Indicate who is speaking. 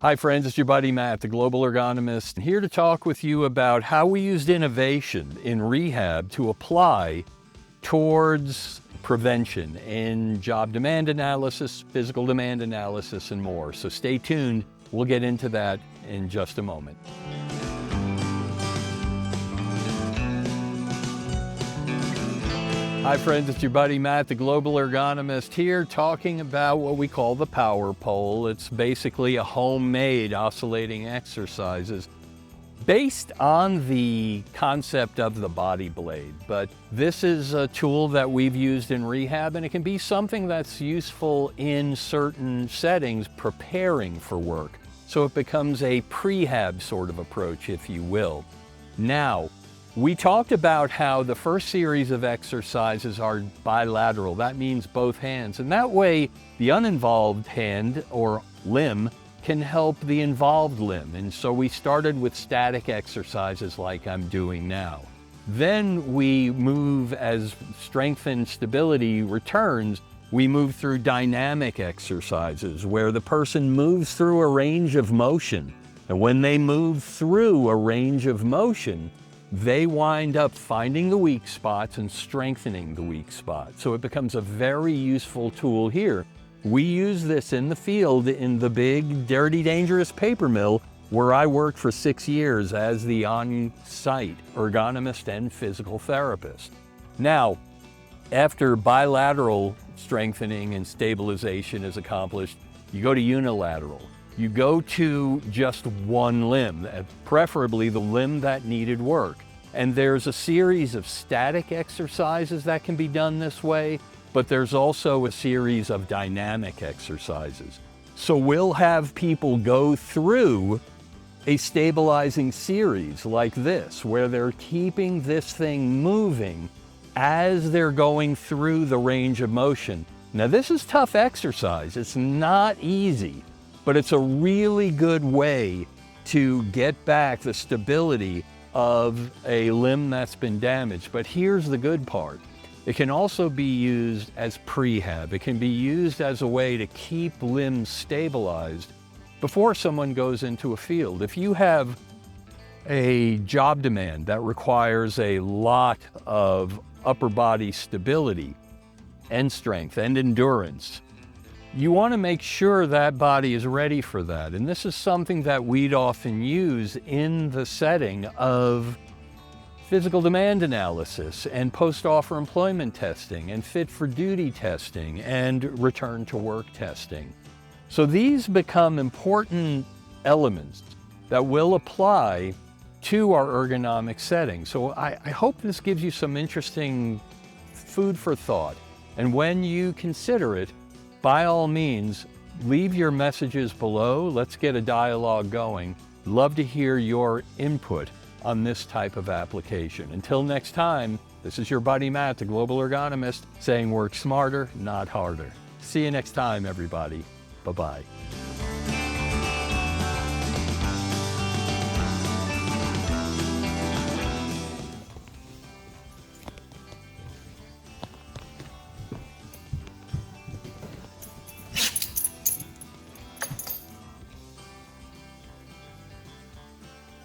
Speaker 1: Hi friends, it's your buddy Matt, the Global Ergonomist, here to talk with you about how we used innovation in rehab to apply towards prevention in job demand analysis, physical demand analysis, and more. So stay tuned, we'll get into that in just a moment. Hi friends, it's your buddy Matt, the Global Ergonomist, here talking about what we call the power pole. It's basically a homemade oscillating exercises based on the concept of the body blade. But this is a tool that we've used in rehab, and it can be something that's useful in certain settings preparing for work. So it becomes a prehab sort of approach, if you will. Now, we talked about how the first series of exercises are bilateral. That means both hands. And that way, the uninvolved hand or limb can help the involved limb. And so we started with static exercises like I'm doing now. Then we move, as strength and stability returns, we move through dynamic exercises where the person moves through a range of motion. And when they move through a range of motion, they wind up finding the weak spots and strengthening the weak spots. So it becomes a very useful tool here. We use this in the field in the big, dirty, dangerous paper mill where I worked for 6 years as the on-site ergonomist and physical therapist. Now, after bilateral strengthening and stabilization is accomplished, you go to unilateral. You go to just one limb, preferably the limb that needed work. And there's a series of static exercises that can be done this way, but there's also a series of dynamic exercises. So we'll have people go through a stabilizing series like this, where they're keeping this thing moving as they're going through the range of motion. Now this is tough exercise, it's not easy. But it's a really good way to get back the stability of a limb that's been damaged. But here's the good part. It can also be used as prehab. It can be used as a way to keep limbs stabilized before someone goes into a field. If you have a job demand that requires a lot of upper body stability and strength and endurance, you want to make sure that body is ready for that. And this is something that we'd often use in the setting of physical demand analysis and post-offer employment testing and fit for duty testing and return to work testing. So these become important elements that will apply to our ergonomic setting. So I hope this gives you some interesting food for thought. And when you consider it, by all means, leave your messages below. Let's get a dialogue going. Love to hear your input on this type of application. Until next time, this is your buddy Matt, the Global Ergonomist, saying work smarter, not harder. See you next time, everybody. Bye-bye.